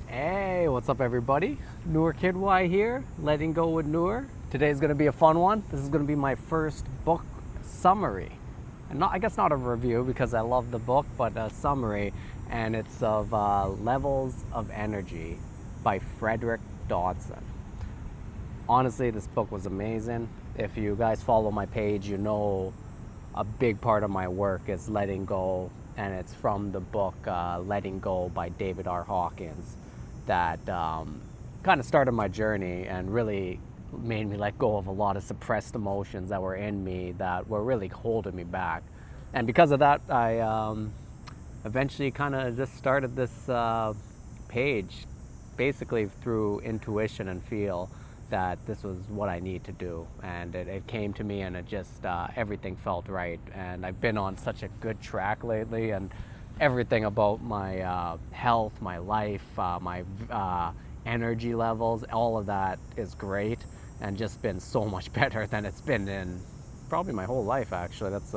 Hey, what's up everybody? Noor Kid Y here, letting go with Noor. Today's gonna be a fun one. This is gonna be my first book summary. And I guess not a review because I love the book, but a summary. And it's of Levels of Energy by Frederick Dodson. Honestly, this book was amazing. If you guys follow my page, you know a big part of my work is letting go, and it's from the book Letting Go by David R. Hawkins that kind of started my journey and really made me let go of a lot of suppressed emotions that were in me that were really holding me back. And because of that, I eventually kind of just started this page basically through intuition and feel that this was what I need to do. And it came to me, and it just, everything felt right. And I've been on such a good track lately, and everything about my health, my life, my energy levels, all of that is great, and just been so much better than it's been in probably my whole life, actually. That's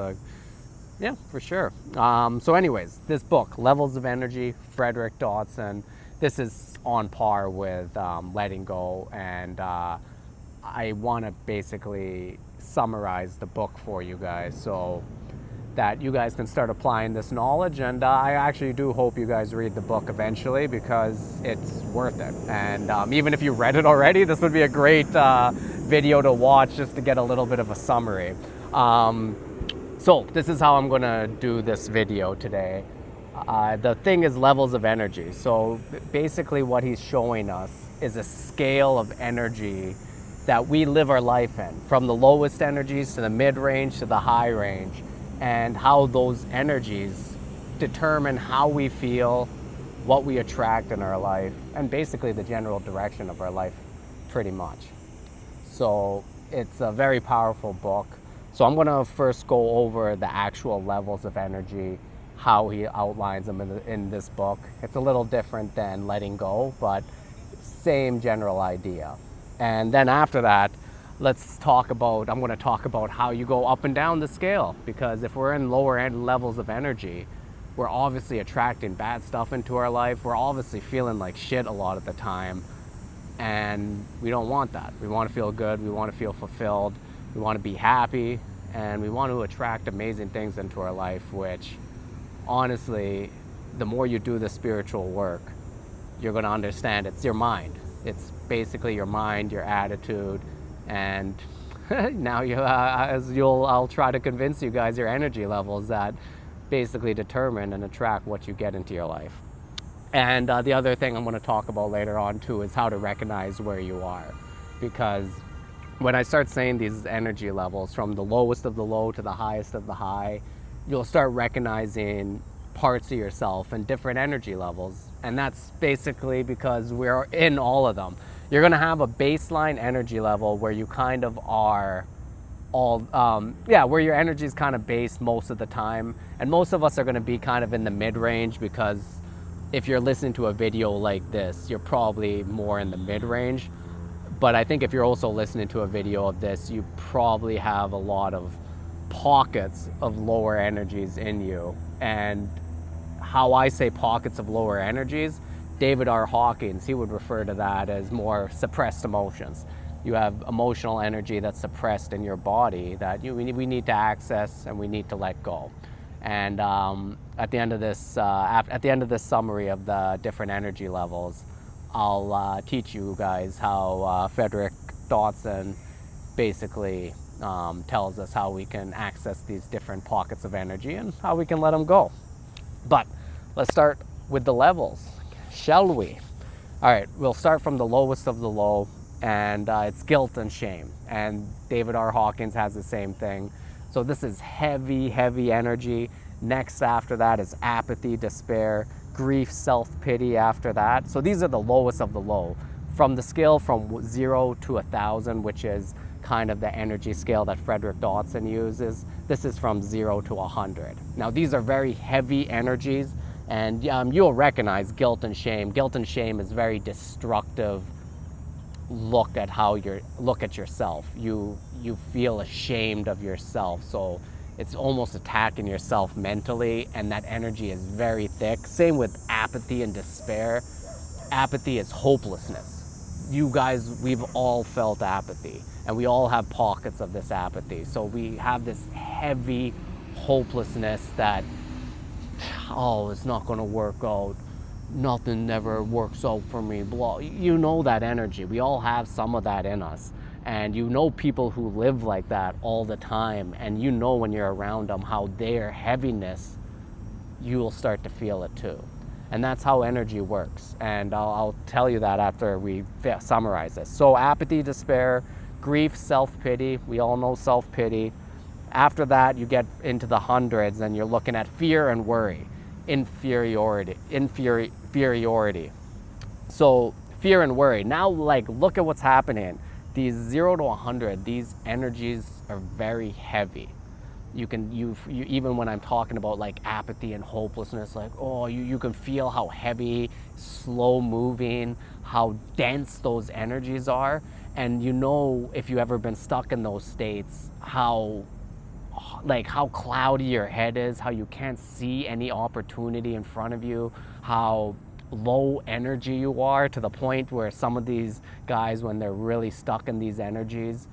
yeah, for sure. So anyways, this book, Levels of Energy, Frederick Dodson, this is on par with Letting Go, and I want to basically summarize the book for you guys so that you guys can start applying this knowledge. And I actually do hope you guys read the book eventually, because it's worth it. And even if you read it already, this would be a great video to watch just to get a little bit of a summary. So this is how I'm gonna do this video today. The thing is levels of energy. So basically what he's showing us is a scale of energy that we live our life in, from the lowest energies to the mid-range to the high range, and how those energies determine how we feel, what we attract in our life, and basically the general direction of our life, pretty much. So it's a very powerful book. So I'm gonna first go over the actual levels of energy, how he outlines them in this book. It's a little different than Letting Go, but same general idea. And then after that, let's talk about, I'm gonna talk about how you go up and down the scale, because if we're in lower end levels of energy, we're obviously attracting bad stuff into our life. We're obviously feeling like shit a lot of the time, and we don't want that. We wanna feel good, we wanna feel fulfilled, we wanna be happy, and we want to attract amazing things into our life, which honestly, the more you do the spiritual work, you're going to understand it's your mind. It's basically your mind, your attitude, and now I'll try to convince you guys, your energy levels that basically determine and attract what you get into your life. And the other thing I'm going to talk about later on too is how to recognize where you are, because when I start saying these energy levels from the lowest of the low to the highest of the high, you'll start recognizing parts of yourself and different energy levels. And that's basically because we're in all of them. You're gonna have a baseline energy level where you kind of are all, where your energy is kind of based most of the time. And most of us are gonna be kind of in the mid-range, because if you're listening to a video like this, you're probably more in the mid-range. But I think if you're also listening to a video of this, you probably have a lot of pockets of lower energies in you. And how I say pockets of lower energies, David R. Hawkins, he would refer to that as more suppressed emotions. You have emotional energy that's suppressed in your body that we need to access and we need to let go. And at the end of this summary of the different energy levels, I'll teach you guys how Frederick Dodson basically tells us how we can access these different pockets of energy and how we can let them go. But let's start with the levels, shall we? All right, we'll start from the lowest of the low, and it's guilt and shame. And David R. Hawkins has the same thing. So this is heavy, heavy energy. Next after that is apathy, despair, grief, self-pity after that. So these are the lowest of the low. From the scale from 0 to 1,000, which is kind of the energy scale that Frederick Dodson uses, this is from 0 to 100. Now these are very heavy energies, and you'll recognize guilt and shame. Guilt and shame is very destructive look at yourself. You feel ashamed of yourself, so it's almost attacking yourself mentally, and that energy is very thick. Same with apathy and despair. apathy is hopelessness. You guys, we've all felt apathy, and we all have pockets of this apathy. So we have this heavy hopelessness that, oh, it's not going to work out. Nothing never works out for me. Blah. You know that energy. We all have some of that in us. And you know people who live like that all the time. And you know when you're around them how their heaviness, you will start to feel it too. And that's how energy works. And I'll tell you that after we summarize this. So apathy, despair, grief, self-pity. We all know self-pity. After that, you get into the hundreds and you're looking at fear and worry, inferiority. So fear and worry. Now, like, look at what's happening. These 0 to 100, these energies are very heavy. You even when I'm talking about like apathy and hopelessness, like, oh, you can feel how heavy, slow moving, how dense those energies are. And you know, if you ever been stuck in those states, how cloudy your head is, how you can't see any opportunity in front of you, how low energy you are, to the point where some of these guys, when they're really stuck in these energies,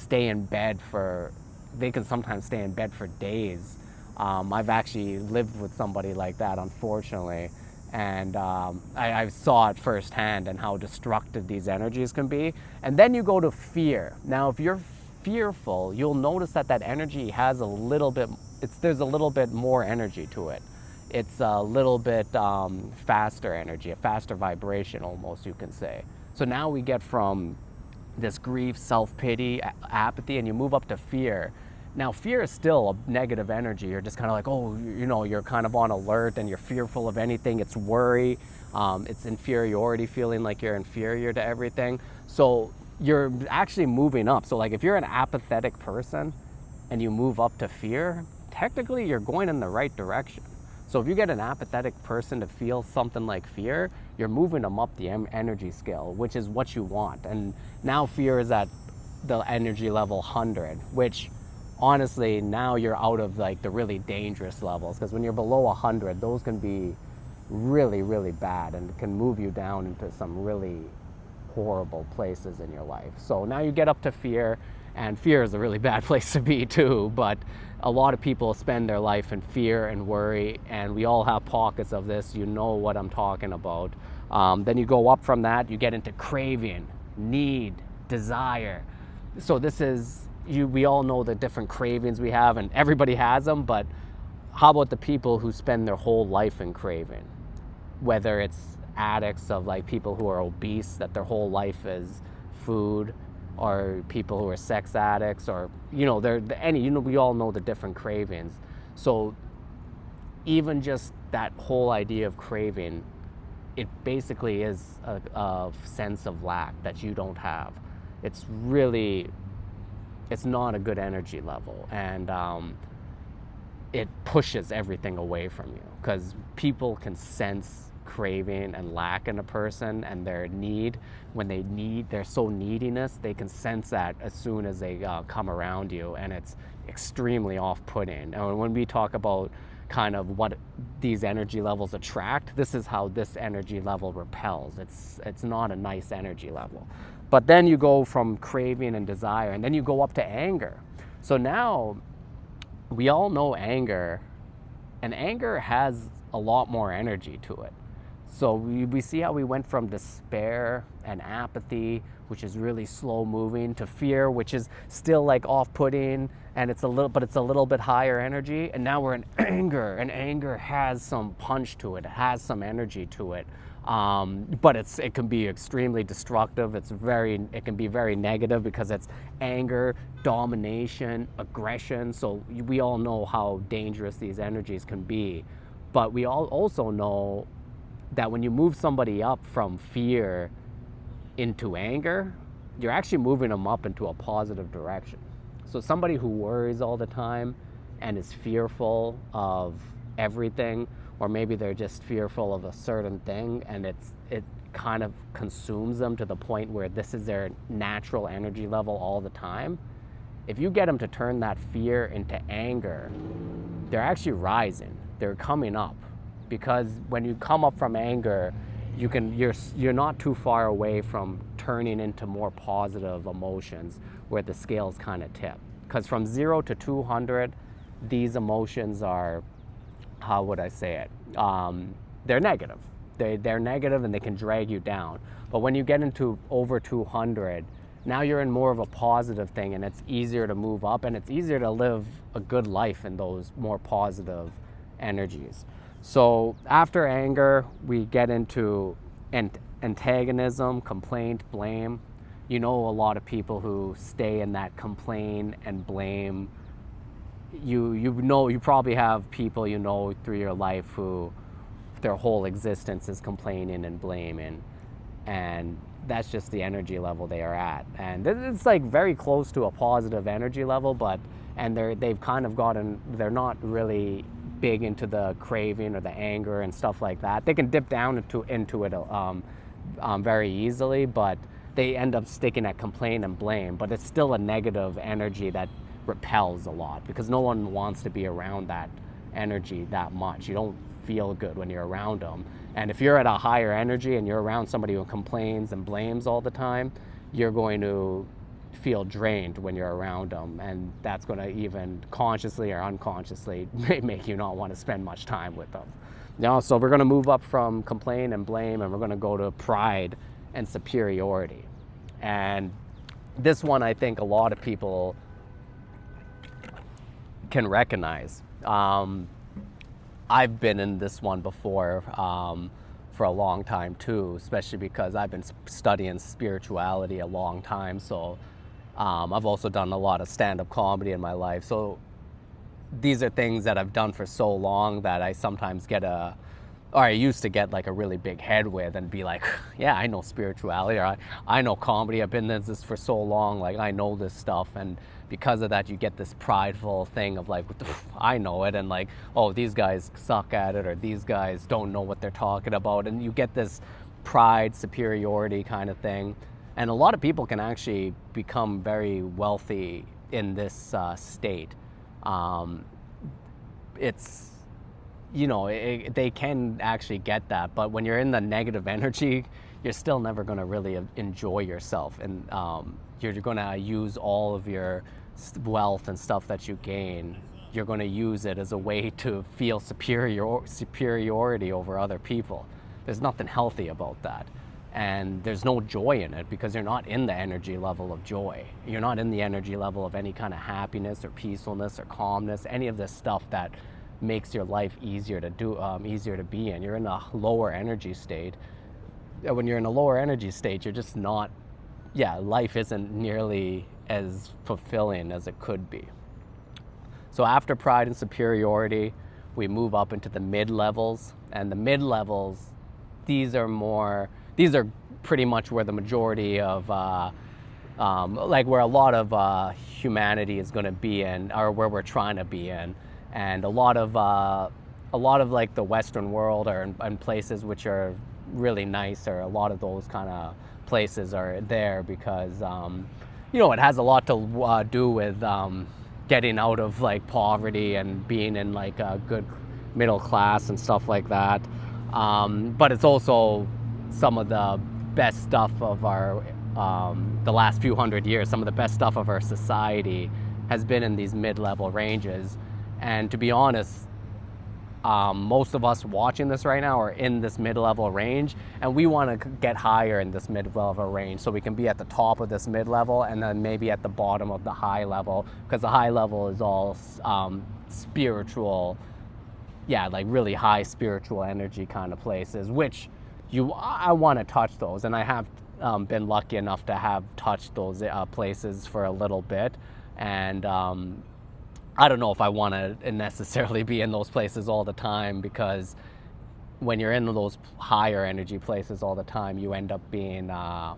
they can sometimes stay in bed for days. I've actually lived with somebody like that, unfortunately, and I saw it firsthand and how destructive these energies can be. And then you go to fear. Now, if you're fearful, you'll notice that energy has there's a little bit more energy to it. It's a little bit faster energy, a faster vibration almost, you can say. So now we get from this grief, self-pity, apathy, and you move up to fear. Now, fear is still a negative energy. You're just kind of like, oh, you're kind of on alert and you're fearful of anything. It's worry, it's inferiority, feeling like you're inferior to everything. So you're actually moving up. So like if you're an apathetic person and you move up to fear, technically you're going in the right direction. So if you get an apathetic person to feel something like fear, you're moving them up the energy scale, which is what you want. And now fear is at the energy level 100, which honestly, now you're out of like the really dangerous levels, because when you're below 100, those can be really, really bad and can move you down into some really horrible places in your life. So now you get up to fear, and fear is a really bad place to be too, but a lot of people spend their life in fear and worry, and we all have pockets of this. You know what I'm talking about. Then you go up from that, you get into craving, need, desire. So this is, we all know the different cravings we have, and everybody has them, but how about the people who spend their whole life in craving? Whether it's addicts, of like people who are obese, that their whole life is food, or people who are sex addicts, or we all know the different cravings. So even just that whole idea of craving, it basically is a sense of lack that you don't have. It's not a good energy level, and it pushes everything away from you, because people can sense craving and lack in a person, and their need, when they're so neediness, they can sense that as soon as they come around you, and it's extremely off-putting. And when we talk about kind of what these energy levels attract, this is how this energy level repels. It's not a nice energy level. But then you go from craving and desire, and then you go up to anger. So now we all know anger, and anger has a lot more energy to it. So we see how we went from despair and apathy, which is really slow moving, to fear, which is still like off-putting, and it's a little bit higher energy. And now we're in anger, and anger has some punch to it. It has some energy to it. But it can be extremely destructive. It can be very negative, because it's anger, domination, aggression. So we all know how dangerous these energies can be. But we all also know that when you move somebody up from fear into anger, you're actually moving them up into a positive direction. So somebody who worries all the time and is fearful of everything, or maybe they're just fearful of a certain thing, and it kind of consumes them to the point where this is their natural energy level all the time. If you get them to turn that fear into anger, they're actually rising. They're coming up. Because when you come up from anger, you're not too far away from turning into more positive emotions where the scales kind of tip. Because from 0 to 200, these emotions are, how would I say it? They're negative. They're negative and they can drag you down. But when you get into over 200, now you're in more of a positive thing, and it's easier to move up, and it's easier to live a good life in those more positive energies. So after anger, we get into antagonism, complaint, blame. You know, a lot of people who stay in that complain and blame. You probably have people you know through your life who their whole existence is complaining and blaming, and that's just the energy level they are at. And it's like very close to a positive energy level, but they've kind of gotten, they're not really big into the craving or the anger and stuff like that. They can dip down into it very easily, but they end up sticking at complain and blame. But it's still a negative energy that repels a lot, because no one wants to be around that energy that much. You don't feel good when you're around them. And if you're at a higher energy and you're around somebody who complains and blames all the time, you're going to feel drained when you're around them, and that's going to even consciously or unconsciously make you not want to spend much time with them. Now, so we're going to move up from complain and blame, and we're going to go to pride and superiority. And this one, I think a lot of people can recognize. I've been in this one before for a long time too, especially because I've been studying spirituality a long time. So I've also done a lot of stand-up comedy in my life. So these are things that I've done for so long that I sometimes I used to get like a really big head with and be like, yeah, I know spirituality, or I know comedy. I've been in this for so long, like I know this stuff. And because of that, you get this prideful thing of like, I know it, and like, oh, these guys suck at it, or these guys don't know what they're talking about. And you get this pride, superiority kind of thing. And a lot of people can actually become very wealthy in this state. It's, you know, they can actually get that, but when you're in the negative energy, you're still never going to really enjoy yourself, and you're going to use all of your wealth and stuff that you gain. You're going to use it as a way to feel superiority over other people. There's nothing healthy about that, and there's no joy in it, because you're not in the energy level of joy. You're not in the energy level of any kind of happiness or peacefulness or calmness, any of this stuff that makes your life easier to do, easier to be in. You're in a lower energy state. When you're in a lower energy state, you're just not, life isn't nearly as fulfilling as it could be. So after pride and superiority, we move up into the mid-levels. And the mid-levels, these are pretty much where the majority of, like where a lot of humanity is going to be in, or where we're trying to be in. And a lot of like the Western world are in places which are really nice, or a lot of those kind of places are there because, you know, it has a lot to do with getting out of like poverty and being in like a good middle class and stuff like that. But it's also some of the best stuff of our, the last few hundred years, some of the best stuff of our society has been in these mid-level ranges. And to be honest, most of us watching this right now are in this mid-level range, and we want to get higher in this mid-level range so we can be at the top of this mid-level and then maybe at the bottom of the high level, because the high level is all spiritual, like really high spiritual energy kind of places, which I want to touch those, and I have been lucky enough to have touched those places for a little bit. And I don't know if I want to necessarily be in those places all the time, because when you're in those higher energy places all the time, you end up being a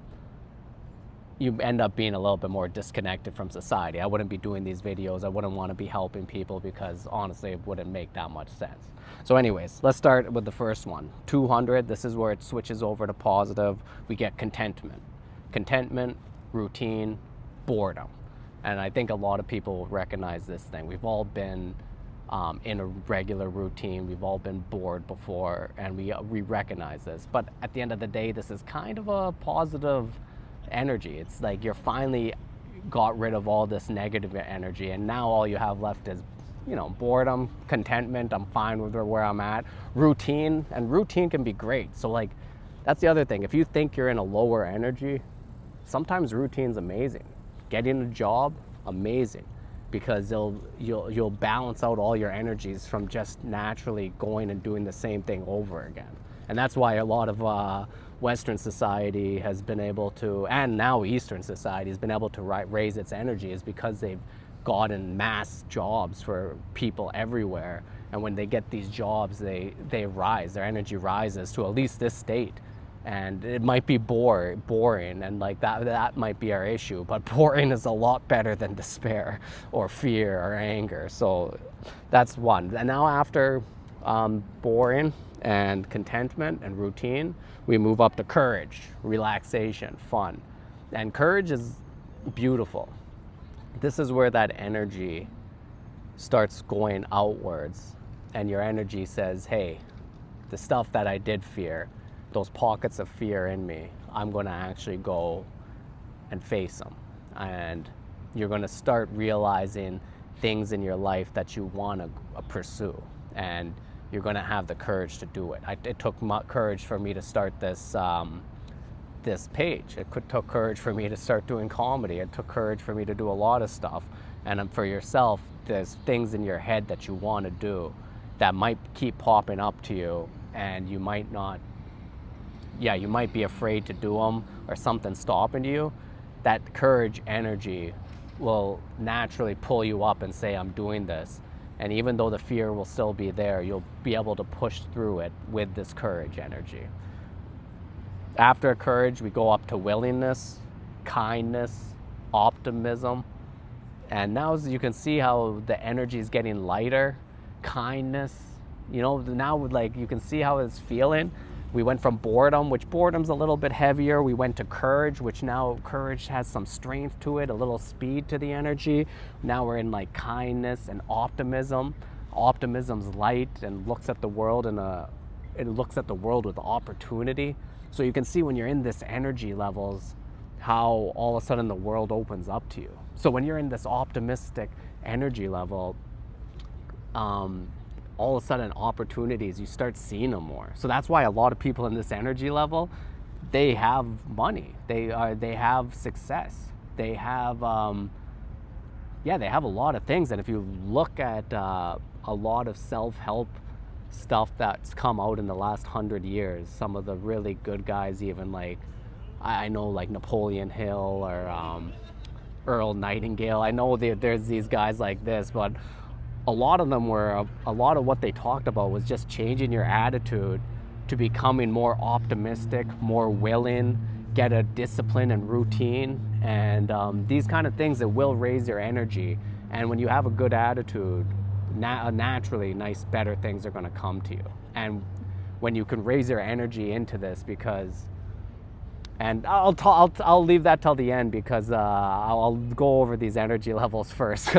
little bit more disconnected from society. I wouldn't be doing these videos. I wouldn't want to be helping people, because honestly, it wouldn't make that much sense. So anyways, let's start with the first one. 200, this is where it switches over to positive. We get contentment. Contentment, routine, boredom. And I think a lot of people recognize this thing. We've all been in a regular routine. We've all been bored before, and we recognize this. But at the end of the day, this is kind of a positive energy. It's like you're finally got rid of all this negative energy, and now all you have left is, you know, boredom, contentment. I'm fine with where I'm at. Routine, and routine can be great. So like, that's the other thing. If you think you're in a lower energy, sometimes routine's amazing. Getting a job, amazing, because you'll balance out all your energies from just naturally going and doing the same thing over again. And that's why a lot of Western society has been able to, and now Eastern society has been able to raise its energy, is because they've gotten mass jobs for people everywhere. And when they get these jobs, they rise, their energy rises to at least this state. And it might be boring, and like that might be our issue, but boring is a lot better than despair or fear or anger. So that's one. And now after boring and contentment and routine, we move up to courage, relaxation, fun. And courage is beautiful. This is where that energy starts going outwards, and your energy says, hey, the stuff that I did fear, those pockets of fear in me, I'm going to actually go and face them. And you're going to start realizing things in your life that you want to pursue, and you're going to have the courage to do it. It took courage for me to start this page. It took courage for me to start doing comedy. It took courage for me to do a lot of stuff. And for yourself, there's things in your head that you want to do that might keep popping up to you, and you might be afraid to do them, or something stopping you. That courage energy will naturally pull you up and say, I'm doing this. And even though the fear will still be there, you'll be able to push through it with this courage energy. After courage, we go up to willingness, kindness, optimism. And now you can see how the energy is getting lighter. Kindness, you know, now like you can see how it's feeling. We went from boredom, which boredom's a little bit heavier. We went to courage, which now courage has some strength to it, a little speed to the energy. Now we're in like kindness and optimism. Optimism's light and looks at the world with opportunity. So you can see when you're in this energy levels, how all of a sudden the world opens up to you. So when you're in this optimistic energy level, all of a sudden opportunities, you start seeing them more. So that's why a lot of people in this energy level, they have money, they have success, they have they have a lot of things. And if you look at a lot of self-help stuff that's come out in the last 100 years, some of the really good guys, even like I know like Napoleon Hill or Earl Nightingale, I know there's these guys like this, but a lot of them were, a lot of what they talked about was just changing your attitude to becoming more optimistic, more willing, get a discipline and routine, and these kind of things that will raise your energy. And when you have a good attitude, naturally better things are going to come to you. And when you can raise your energy into this, because, and I'll leave that till the end, because I'll go over these energy levels first,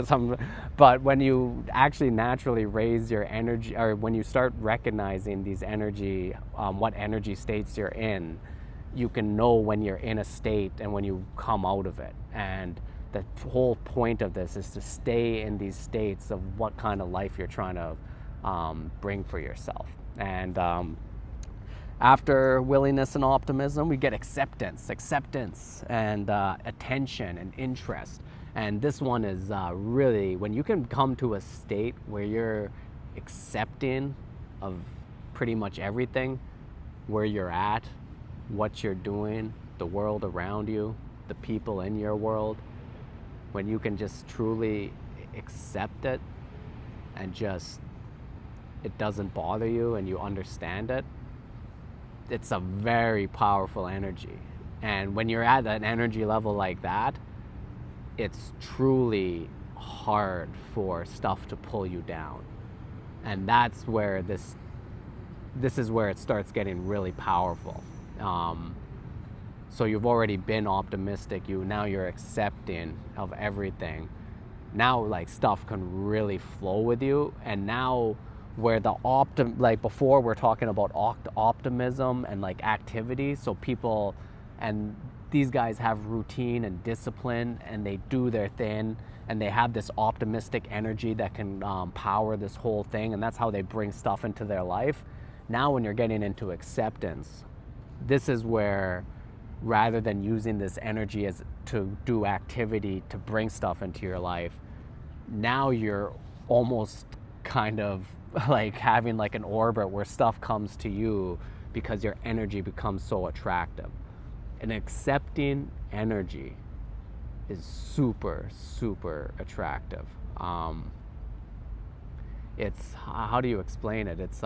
but when you actually naturally raise your energy, or when you start recognizing these energy, what energy states you're in, you can know when you're in a state and when you come out of it. And the whole point of this is to stay in these states of what kind of life you're trying to bring for yourself. And after willingness and optimism, we get acceptance and attention and interest. And this one is really, when you can come to a state where you're accepting of pretty much everything, where you're at, what you're doing, the world around you, the people in your world, when you can just truly accept it and just, it doesn't bother you and you understand it, it's a very powerful energy. And when you're at an energy level like that, it's truly hard for stuff to pull you down. And that's where this is where it starts getting really powerful. So you've already been optimistic, now you're accepting of everything. now like stuff can really flow with you. And now where the like before we're talking about optimism and like activity, so people, and these guys have routine and discipline, and they do their thing, and they have this optimistic energy that can power this whole thing, and that's how they bring stuff into their life. Now when you're getting into acceptance, this is where, rather than using this energy as to do activity to bring stuff into your life, now you're almost kind of like having like an orbit where stuff comes to you because your energy becomes so attractive. And accepting energy is super, super attractive. It's, how do you explain it? It's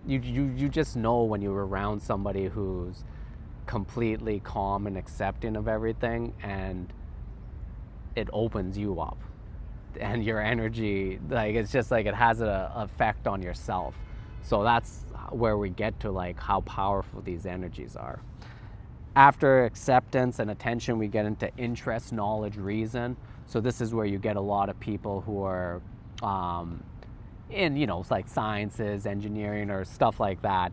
you just know when you're around somebody who's completely calm and accepting of everything, and it opens you up, and your energy, like, it's just like it has an effect on yourself. So that's where we get to like how powerful these energies are. After acceptance and attention, we get into interest, knowledge, reason. So this is where you get a lot of people who are in, you know, like sciences, engineering, or stuff like that,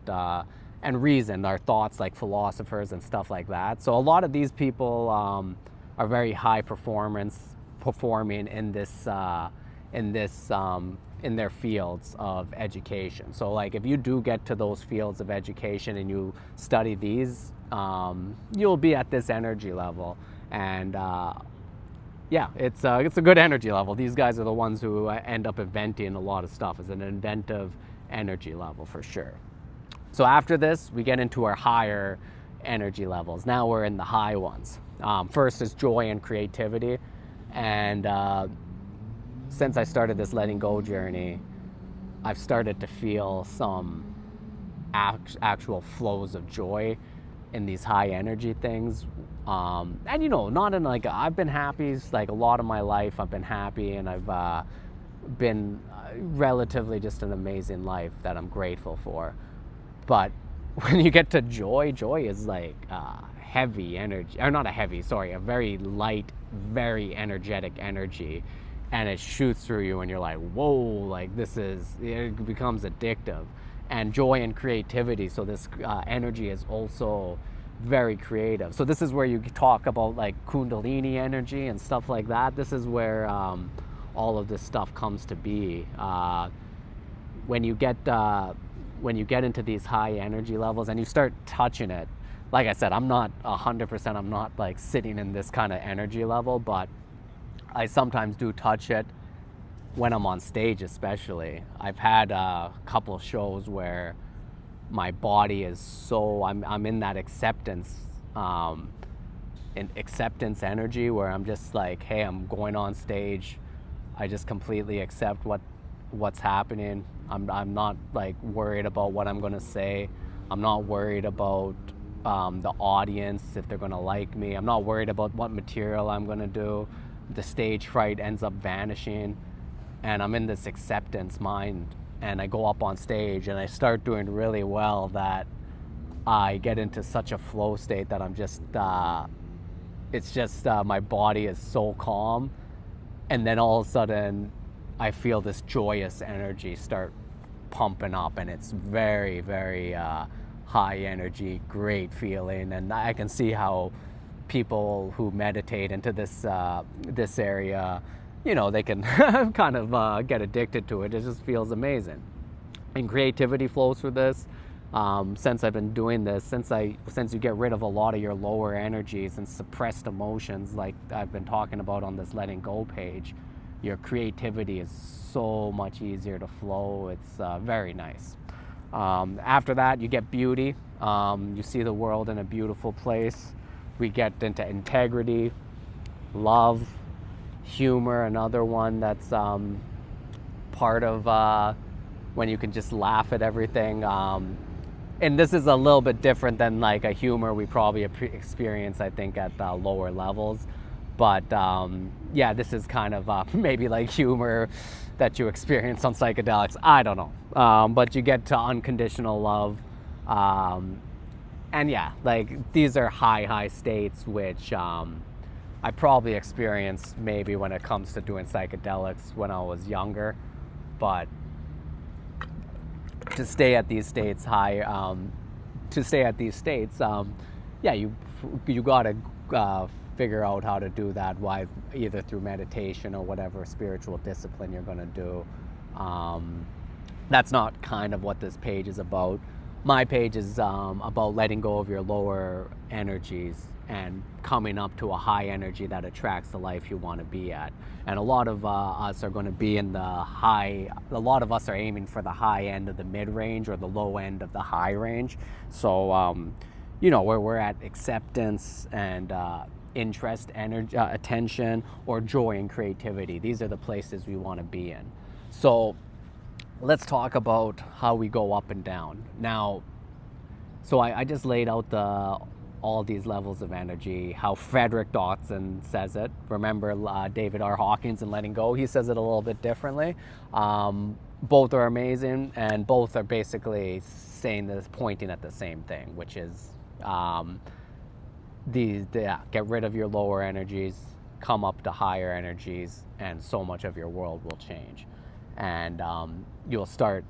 and reason, our thoughts, like philosophers and stuff like that. So a lot of these people are very high performing in their fields of education. So like if you do get to those fields of education and you study these, you'll be at this energy level. And yeah, it's a good energy level. These guys are the ones who end up inventing a lot of stuff. It's an inventive energy level for sure. So after this, we get into our higher energy levels. Now we're in the high ones. First is joy and creativity. And since I started this letting go journey, I've started to feel some actual flows of joy in these high energy things. And you know, not in like, I've been happy like a lot of my life. I've been happy, and I've been relatively just an amazing life that I'm grateful for. But when you get to joy, joy is like heavy energy, or not a heavy, sorry, a very light, very energetic energy, and it shoots through you, and you're like, whoa, like it becomes addictive. And joy and creativity, so this energy is also very creative. So this is where you talk about like Kundalini energy and stuff like that. This is where all of this stuff comes to be. When you get into these high energy levels and you start touching it, like I said, I'm not 100%, I'm not like sitting in this kind of energy level, but I sometimes do touch it when I'm on stage, especially. I've had a couple shows where my body is so, I'm in that acceptance energy where I'm just like, hey, I'm going on stage, I just completely accept what's happening. I'm not like worried about what I'm gonna say. I'm not worried about the audience, if they're gonna like me. I'm not worried about what material I'm gonna do. The stage fright ends up vanishing, and I'm in this acceptance mind, and I go up on stage and I start doing really well, that I get into such a flow state that I'm just it's just my body is so calm, and then all of a sudden I feel this joyous energy start pumping up, and it's very, very high energy, great feeling. And I can see how people who meditate into this area, you know, they can kind of get addicted to it. It just feels amazing. And creativity flows through this. Since I've been doing this, since you get rid of a lot of your lower energies and suppressed emotions, like I've been talking about on this letting go page, your creativity is so much easier to flow. It's very nice. After that, you get beauty. You see the world in a beautiful place. We get into integrity, love, humor, another one that's part of when you can just laugh at everything. And this is a little bit different than like a humor we probably experience, I think, at lower levels. But yeah, this is kind of maybe like humor that you experience on psychedelics. I don't know. But you get to unconditional love. And yeah, like these are high states which I probably experienced maybe when it comes to doing psychedelics when I was younger, but to stay at these states yeah, you gotta figure out how to do that, either through meditation or whatever spiritual discipline you're gonna do. That's not kind of what this page is about. My page is about letting go of your lower energies and coming up to a high energy that attracts the life you want to be at. And a lot of us are going to be in a lot of us are aiming for the high end of the mid-range or the low end of the high range. So, where we're at acceptance and interest, energy, attention, or joy and creativity. These are the places we want to be in. So let's talk about how we go up and down. Now, so I just laid out all these levels of energy, how Frederick Dodson says it. Remember David R. Hawkins and Letting Go? He says it a little bit differently. Both are amazing, and both are basically saying this, pointing at the same thing, which is get rid of your lower energies, come up to higher energies, and so much of your world will change. And you'll start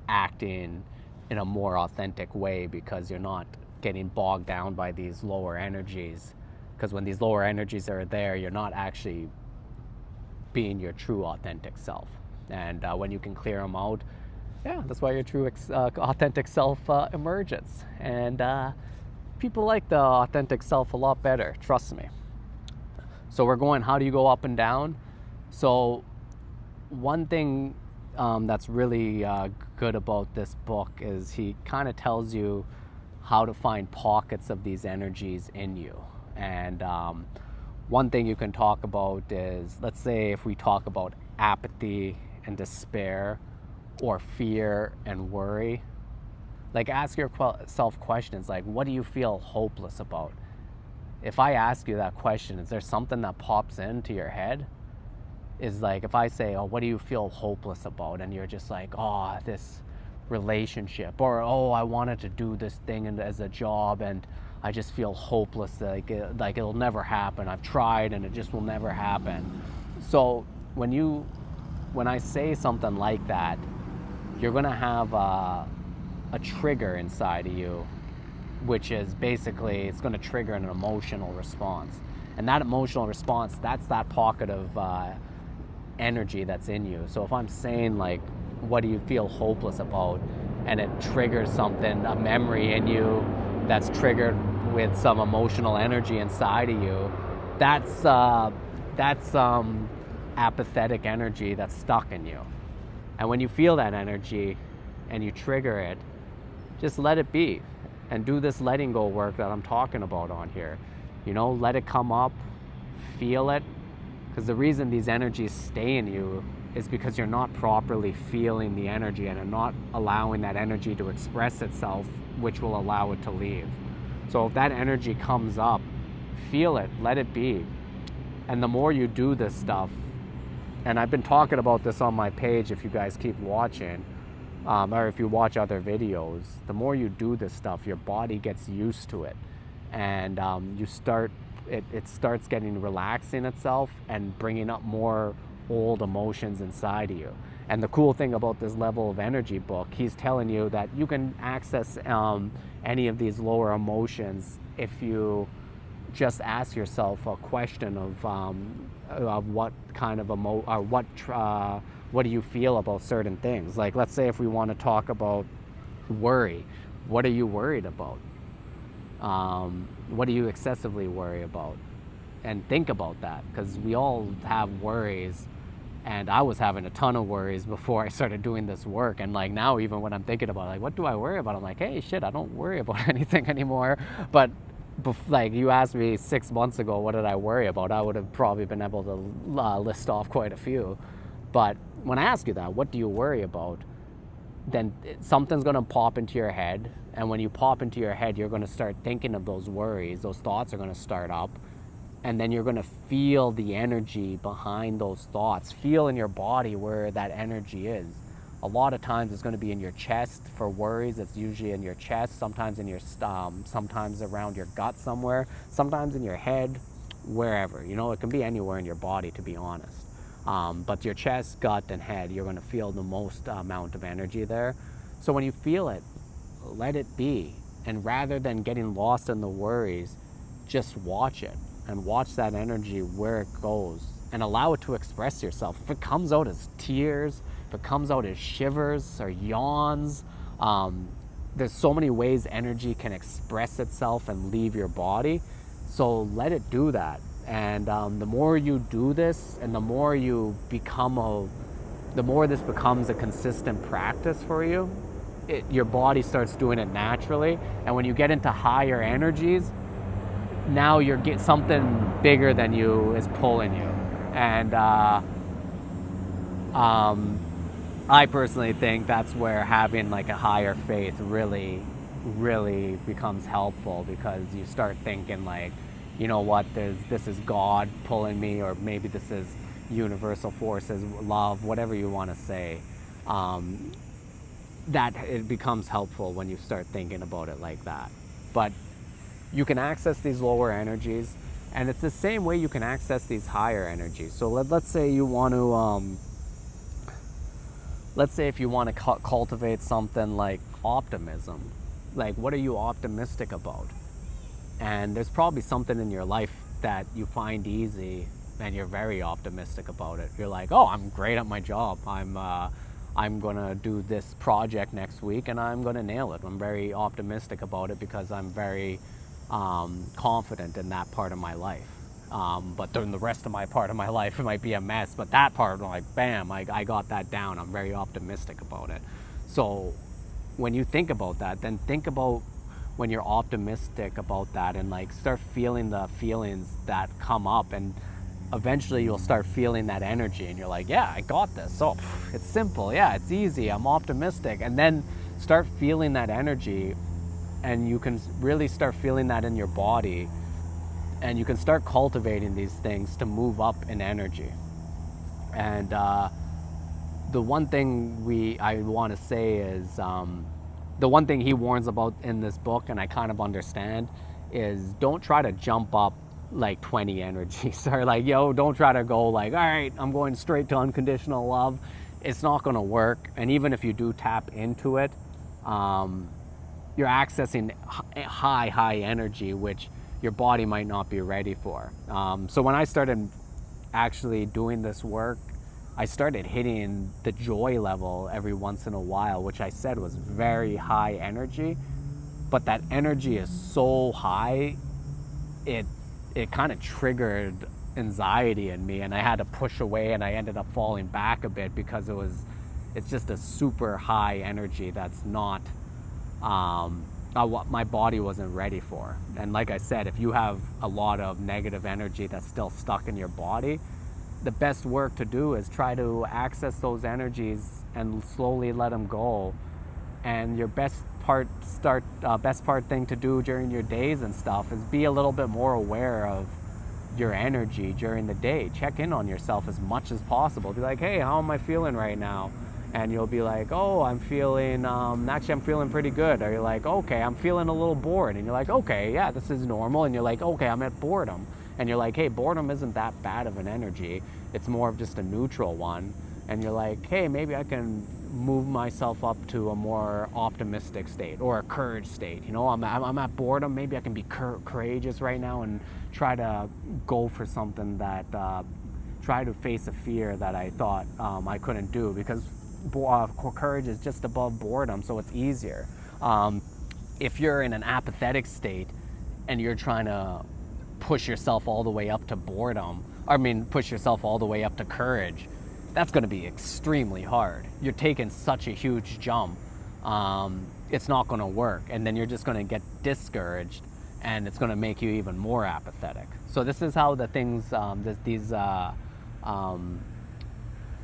acting in a more authentic way because you're not getting bogged down by these lower energies. Because when these lower energies are there, you're not actually being your true authentic self. And when you can clear them out, yeah, that's why your true authentic self emerges. And people like the authentic self a lot better, trust me. So we're going, how do you go up and down? So one thing that's really good about this book is he kind of tells you how to find pockets of these energies in you. And one thing you can talk about is, let's say if we talk about apathy and despair, or fear and worry, like ask yourself questions like, what do you feel hopeless about? If I ask you that question, is there something that pops into your head? Is like, if I say, oh, what do you feel hopeless about? And you're just like, oh, this relationship, or oh, I wanted to do this thing as a job and I just feel hopeless, like it'll never happen. I've tried and it just will never happen. So when I say something like that, you're gonna have a trigger inside of you, which is basically, it's gonna trigger an emotional response. And that emotional response, that's that pocket of energy that's in you. So if I'm saying like, what do you feel hopeless about? And it triggers something, a memory in you that's triggered with some emotional energy inside of you. That's apathetic energy that's stuck in you. And when you feel that energy and you trigger it, just let it be and do this letting go work that I'm talking about on here. Let it come up, feel it. Because the reason these energies stay in you is because you're not properly feeling the energy and are not allowing that energy to express itself, which will allow it to leave. So if that energy comes up, feel it, let it be. And the more you do this stuff, and I've been talking about this on my page if you guys keep watching, or if you watch other videos, the more you do this stuff, your body gets used to it. And it starts getting relaxed in itself and bringing up more old emotions inside of you. And the cool thing about this level of energy book, he's telling you that you can access any of these lower emotions if you just ask yourself a question of what kind of what do you feel about certain things. Like, let's say if we want to talk about worry, what are you worried about? What do you excessively worry about? And think about that, because we all have worries. And I was having a ton of worries before I started doing this work. And like now, even when I'm thinking about like, what do I worry about? I'm like, hey, shit, I don't worry about anything anymore. But like you asked me 6 months ago, what did I worry about? I would have probably been able to list off quite a few. But when I ask you that, what do you worry about? Then something's going to pop into your head. And when you pop into your head, you're going to start thinking of those worries. Those thoughts are going to start up. And then you're going to feel the energy behind those thoughts. Feel in your body where that energy is. A lot of times it's going to be in your chest for worries. It's usually in your chest, sometimes in your sometimes around your gut somewhere, sometimes in your head, wherever. You know, it can be anywhere in your body, to be honest. But your chest, gut, and head, you're going to feel the most amount of energy there. So when you feel it, let it be. And rather than getting lost in the worries, just watch it and watch that energy where it goes and allow it to express yourself. If it comes out as tears, if it comes out as shivers or yawns, there's so many ways energy can express itself and leave your body. So let it do that. And the more you do this and the more you the more this becomes a consistent practice for you, your body starts doing it naturally. And when you get into higher energies, now you're getting something bigger than you is pulling you. And I personally think that's where having like a higher faith really becomes helpful, because you start thinking like, you know what, this is God pulling me, or maybe this is universal forces, love, whatever you want to say. That it becomes helpful when you start thinking about it like that. But you can access these lower energies, and it's the same way you can access these higher energies. So let's say you want to, let's say if you want to cultivate something like optimism, like what are you optimistic about? And there's probably something in your life that you find easy and you're very optimistic about it. You're like, oh, I'm great at my job. I'm gonna do this project next week and I'm gonna nail it. I'm very optimistic about it because I'm very confident in that part of my life. But then the rest of my part of my life, it might be a mess, but that part, I'm like, bam, I got that down. I'm very optimistic about it. So when you think about that, then think about when you're optimistic about that, and like start feeling the feelings that come up, and eventually you'll start feeling that energy and you're like, yeah, I got this. So it's simple. Yeah, it's easy. I'm optimistic. And then start feeling that energy, and you can really start feeling that in your body, and you can start cultivating these things to move up in energy. And the one thing I want to say is, the one thing he warns about in this book, and I kind of understand, is don't try to jump up like 20 energies, or like, don't try to go like, all right, I'm going straight to unconditional love. It's not going to work. And even if you do tap into it, you're accessing high energy, which your body might not be ready for. So when I started actually doing this work, I started hitting the joy level every once in a while, which I said was very high energy. But that energy is so high, it kind of triggered anxiety in me, and I had to push away, and I ended up falling back a bit because it's just a super high energy that's not what my body wasn't ready for. And like I said, if you have a lot of negative energy that's still stuck in your body, the best work to do is try to access those energies and slowly let them go. And your best part thing to do during your days and stuff is be a little bit more aware of your energy during the day. Check in on yourself as much as possible. Be like, hey, how am I feeling right now? And you'll be like, oh, I'm feeling, actually I'm feeling pretty good. Or you're like, okay, I'm feeling a little bored. And you're like, okay, yeah, this is normal. And you're like, okay, I'm at boredom. And you're like, hey, boredom isn't that bad of an energy. It's more of just a neutral one. And you're like, hey, maybe I can move myself up to a more optimistic state or a courage state. I'm at boredom. Maybe I can be courageous right now and try to go for something that, try to face a fear that I thought I couldn't do, because courage is just above boredom, so it's easier. If you're in an apathetic state and you're trying to push yourself all the way up to push yourself all the way up to courage, that's going to be extremely hard. You're taking such a huge jump. It's not going to work. And then you're just going to get discouraged, and it's going to make you even more apathetic. So this is how the things,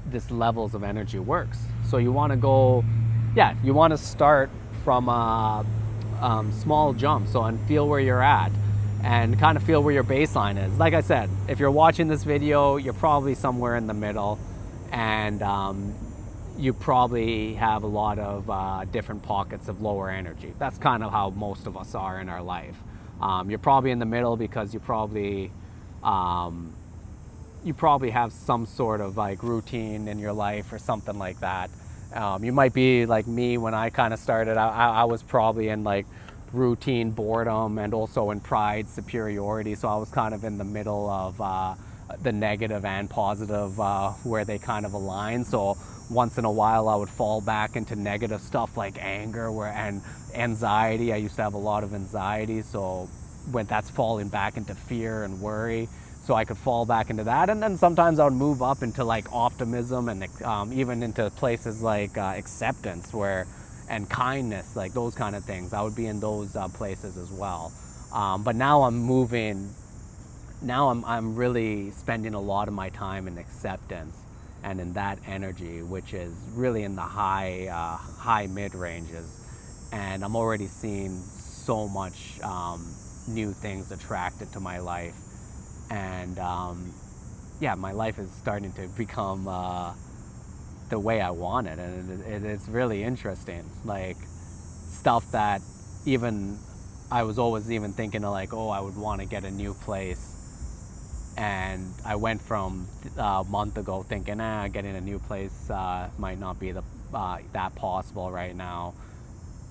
this levels of energy works. So you want to start from a small jump. So, and feel where you're at, and kind of feel where your baseline is. Like I said, if you're watching this video, you're probably somewhere in the middle, and you probably have a lot of different pockets of lower energy. That's kind of how most of us are in our life. You're probably in the middle because you probably you probably have some sort of like routine in your life or something like that. You might be like me when I kind of started. I was probably in like routine boredom and also in pride superiority. So I was kind of in the middle of the negative and positive where they kind of align. So once in a while I would fall back into negative stuff like anger and anxiety. I used to have a lot of anxiety. So when that's falling back into fear and worry, so I could fall back into that. And then sometimes I would move up into like optimism and even into places like acceptance and kindness, like those kind of things. I would be in those places as well. But now I'm really spending a lot of my time in acceptance and in that energy, which is really in the high mid ranges. And I'm already seeing so much new things attracted to my life. And my life is starting to become the way I want it, and it's really interesting. Like stuff that even I was always even thinking of, like, oh, I would want to get a new place, and I went from a month ago thinking, getting a new place might not be that possible right now,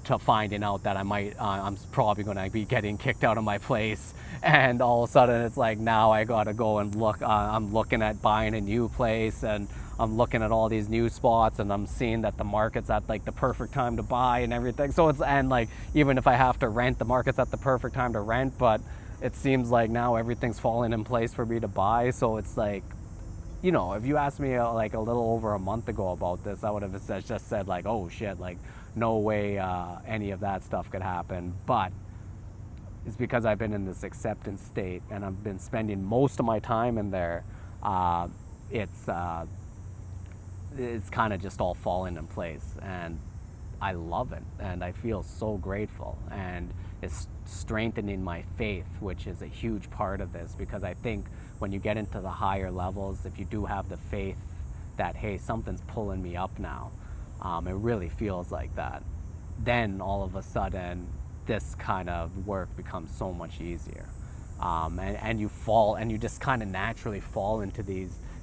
to finding out that I'm probably going to be getting kicked out of my place. And all of a sudden it's like, now I got to go and look, I'm looking at buying a new place, and I'm looking at all these new spots, and I'm seeing that the market's at like the perfect time to buy and everything. So and like, even if I have to rent, the market's at the perfect time to rent, but it seems like now everything's falling in place for me to buy. So it's like, if you asked me like a little over a month ago about this, I would have just said like, oh shit, like no way any of that stuff could happen. But it's because I've been in this acceptance state, and I've been spending most of my time in there. It's kind of just all falling in place, and I love it, and I feel so grateful, and it's strengthening my faith, which is a huge part of this, because I think when you get into the higher levels, if you do have the faith that, hey, something's pulling me up now, it really feels like that, then all of a sudden this kind of work becomes so much easier. And you just kind of naturally fall into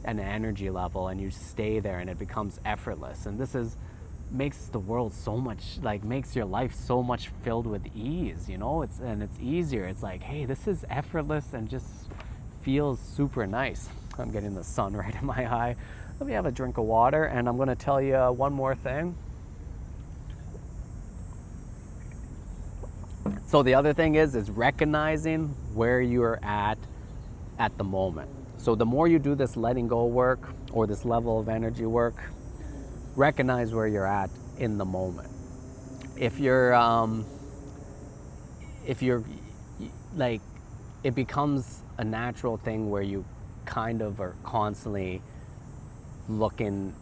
an energy level, and you stay there, and it becomes effortless. And this makes the world so much, like, makes your life so much filled with ease, it's easier. It's like, hey, this is effortless and just feels super nice. I'm getting the sun right in my eye. Let me have a drink of water, and I'm going to tell you one more thing. So the other thing is recognizing where you're at the moment. So the more you do this letting go work, or this level of energy work, recognize where you're at in the moment. If you're like, it becomes a natural thing where you kind of are constantly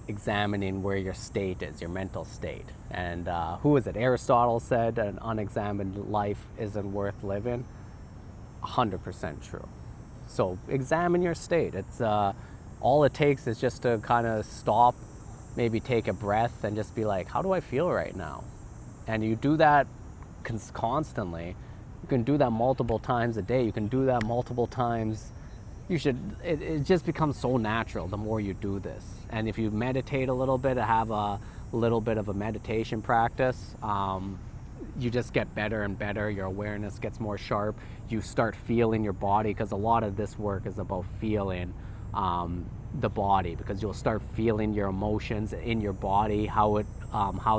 examining where your state is, your mental state. And who is it? Aristotle said an unexamined life isn't worth living. 100% true. So examine your state. It's all it takes is just to kind of stop, maybe take a breath, and just be like, how do I feel right now? And you do that constantly. You can do that multiple times a day. You can do that multiple times. It just becomes so natural the more you do this. And if you meditate a little bit, have a little bit of a meditation practice, you just get better and better. Your awareness gets more sharp. You start feeling your body, because a lot of this work is about feeling the body, because you'll start feeling your emotions in your body, how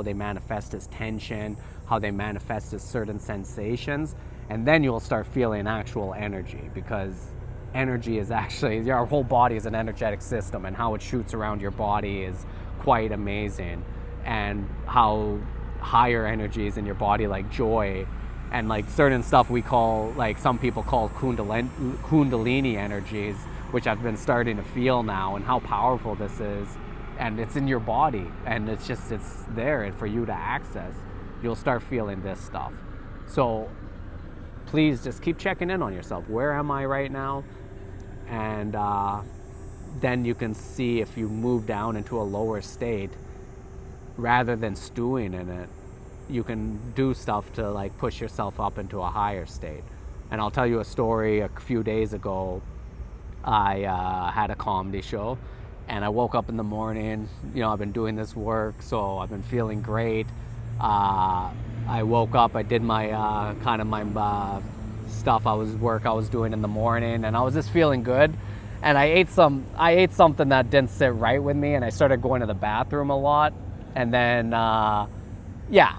they manifest as tension, how they manifest as certain sensations, and then you'll start feeling actual energy, because energy is actually, your whole body is an energetic system, and how it shoots around your body is quite amazing. And how higher energies in your body, like joy and like certain stuff we call, like some people call kundalini energies, which I've been starting to feel now, and how powerful this is. And it's in your body, and it's there for you to access. You'll start feeling this stuff. So please just keep checking in on yourself. Where am I right now? And then you can see if you move down into a lower state, rather than stewing in it, you can do stuff to like push yourself up into a higher state. And I'll tell you a story. A few days ago, I had a comedy show, and I woke up in the morning. You know, I've been doing this work, so I've been feeling great. I woke up, I did my kind of my stuff work I was doing in the morning, and I was just feeling good. And I ate something that didn't sit right with me, and I started going to the bathroom a lot. And then yeah,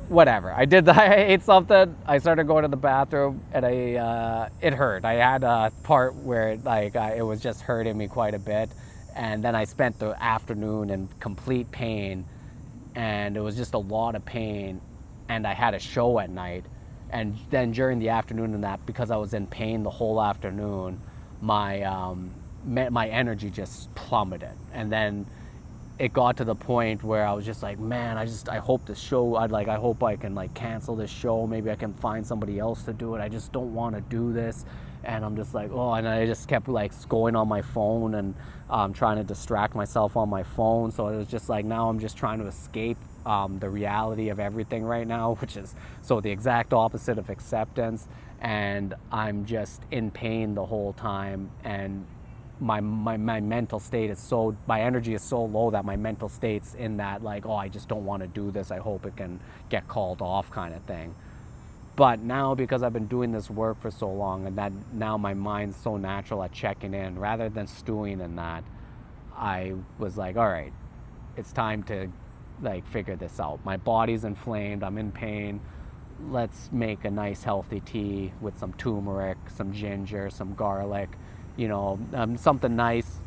whatever. I ate something. I started going to the bathroom, and it hurt. I had a part where it was just hurting me quite a bit, and then I spent the afternoon in complete pain, and it was just a lot of pain. And I had a show at night, and then during the afternoon and that, because I was in pain the whole afternoon, my energy just plummeted. And then it got to the point where I was just like, man, I hope this show, I hope I can cancel this show. Maybe I can find somebody else to do it. I just don't want to do this. And I'm just like, oh, and I just kept going on my phone and trying to distract myself on my phone. So it was just now I'm just trying to escape the reality of everything right now, which is the exact opposite of acceptance. And I'm just in pain the whole time, and my mental state is my energy is so low that my mental state's in that oh, I just don't want to do this. I hope it can get called off kind of thing. But now, because I've been doing this work for so long, and that now my mind's so natural at checking in, rather than stewing in that, I was like, all right, it's time to figure this out. My body's inflamed, I'm in pain. Let's make a nice healthy tea with some turmeric, some ginger, some garlic, something nice.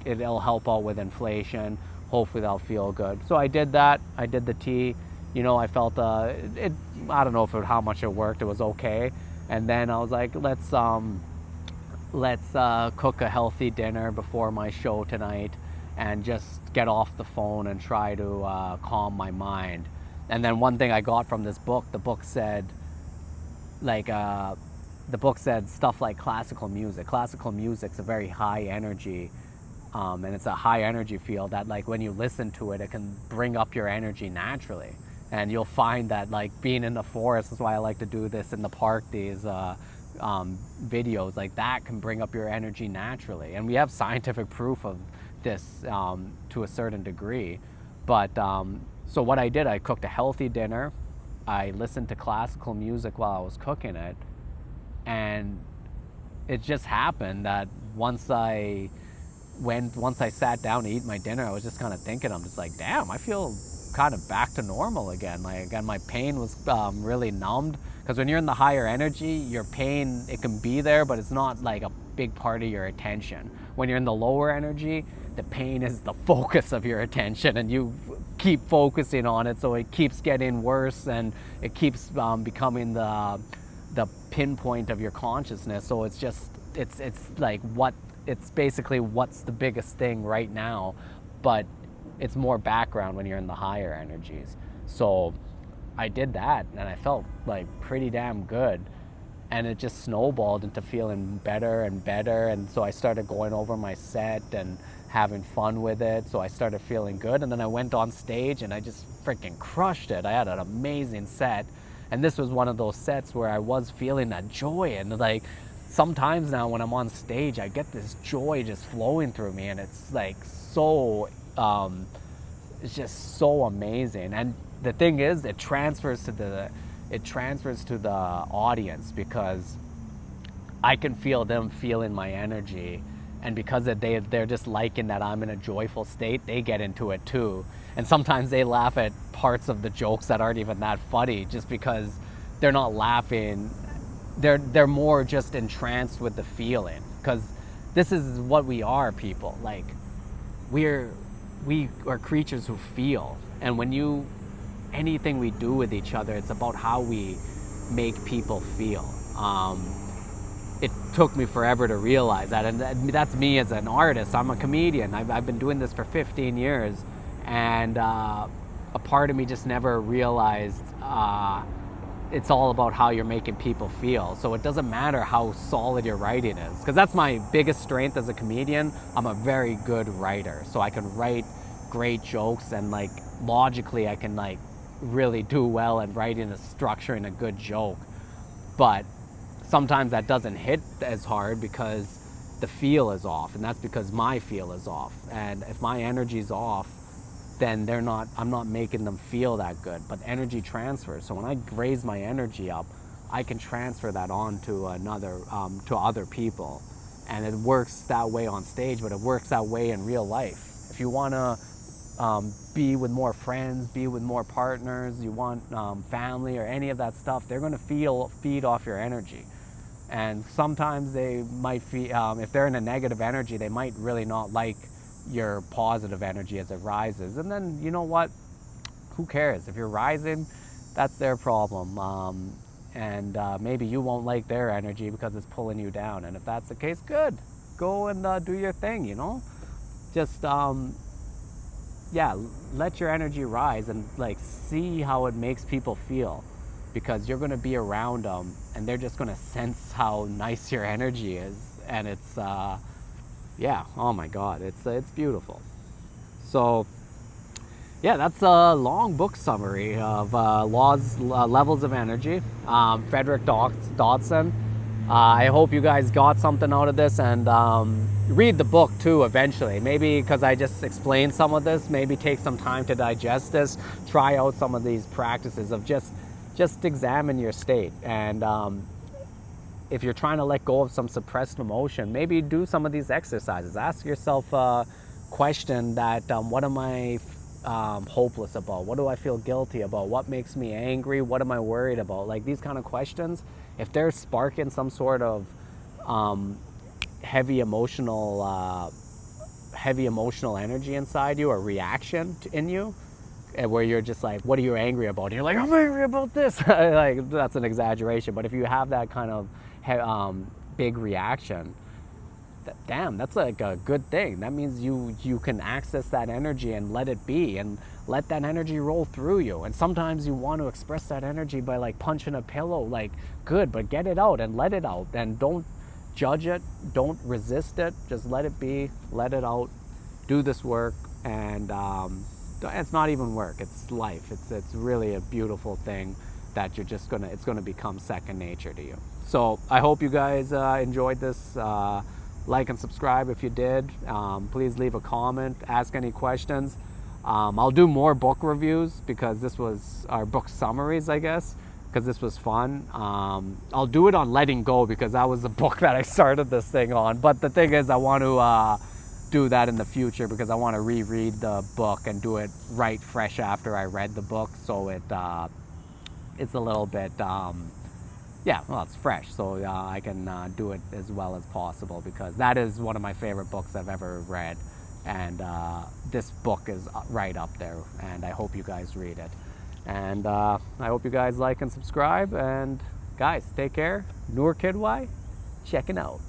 It'll help out with inflation. Hopefully that'll feel good. So I did that. I did the tea. I felt I don't know how much it worked. It was okay. And then I was like, let's cook a healthy dinner before my show tonight, and just get off the phone and try to calm my mind. And then one thing I got from this book, the book said stuff like classical music. Classical music's a very high energy, and it's a high energy field that when you listen to it, it can bring up your energy naturally. And you'll find that being in the forest, that's why I like to do this in the park, these videos that can bring up your energy naturally. And we have scientific proof of this to a certain degree. But so what I did, I cooked a healthy dinner. I listened to classical music while I was cooking it. And it just happened that once I sat down to eat my dinner, I was just kind of thinking, I'm just like, damn, I feel kind of back to normal again. Again, my pain was really numbed, because when you're in the higher energy, your pain, it can be there, but it's not a big part of your attention. When you're in the lower energy, the pain is the focus of your attention, and you keep focusing on it, so it keeps getting worse, and it keeps becoming the pinpoint of your consciousness. So it's basically what's the biggest thing right now, but it's more background when you're in the higher energies. So I did that, and I felt pretty damn good, and it just snowballed into feeling better and better. And so I started going over my set and having fun with it. So I started feeling good, and then I went on stage and I just freaking crushed it. I had an amazing set, and this was one of those sets where I was feeling that joy. And sometimes now when I'm on stage, I get this joy just flowing through me, and it's it's just so amazing. And the thing is, it transfers to the audience, because I can feel them feeling my energy, and because they're just liking that I'm in a joyful state, they get into it too. And sometimes they laugh at parts of the jokes that aren't even that funny, just because they're not laughing. They're more just entranced with the feeling, because this is what we are, people. We are creatures who feel, and anything we do with each other, it's about how we make people feel. It took me forever to realize that, and that's me as an artist. I'm a comedian. I've been doing this for 15 years, and a part of me just never realized it's all about how you're making people feel. So it doesn't matter how solid your writing is, because that's my biggest strength as a comedian. I'm a very good writer, so I can write great jokes, and logically I can really do well at writing and structuring a good joke. But sometimes that doesn't hit as hard, because the feel is off, and that's because my feel is off. And if my energy's off, then I'm not making them feel that good. But energy transfers. So when I raise my energy up, I can transfer that on to to other people. And it works that way on stage, but it works that way in real life. If you want to be with more friends, be with more partners, you want family or any of that stuff, they're going to feed off your energy. And sometimes they might if they're in a negative energy, they might really not like your positive energy as it rises. And then, you know what? Who cares? If you're rising, that's their problem. And maybe you won't like their energy because it's pulling you down. And if that's the case, good. Go and do your thing, you know? Just, yeah, let your energy rise and like see how it makes people feel, because you're going to be around them and they're just going to sense how nice your energy is. And it's, yeah, oh my God, it's beautiful. So, yeah, that's a long book summary of levels of energy. Frederick Dodson. I hope you guys got something out of this, and read the book too eventually. Maybe because I just explained some of this, maybe take some time to digest this, try out some of these practices of just examine your state. And if you're trying to let go of some suppressed emotion, maybe do some of these exercises. Ask yourself a question that, what am I hopeless about? What do I feel guilty about? What makes me angry? What am I worried about? Like these kind of questions, if they're sparking some sort of heavy emotional energy inside you, or reaction in you, where you're just like, what are you angry about? And you're like, I'm angry about this. Like, that's an exaggeration. But if you have that kind of big reaction, damn, that's like a good thing. That means you can access that energy and let it be, and let that energy roll through you. And sometimes you want to express that energy by like punching a pillow, like, good, but get it out and let it out. And don't judge it, don't resist it, just let it be, let it out, do this work. And it's not even work, it's life. It's really a beautiful thing that it's gonna become second nature to you. So I hope you guys enjoyed this. Like and subscribe if you did. Please leave a comment, ask any questions. I'll do more book reviews, because this was our book summaries, I guess, because this was fun. I'll do it on letting go, because that was the book that I started this thing on. But the thing is, I want to do that in the future, because I want to reread the book and do it right fresh after I read the book, so it's a little bit yeah, well, it's fresh, so I can do it as well as possible, because that is one of my favorite books I've ever read. And this book is right up there, and I hope you guys read it. And I hope you guys like and subscribe. And guys, take care. Noor Kidwai, checking out.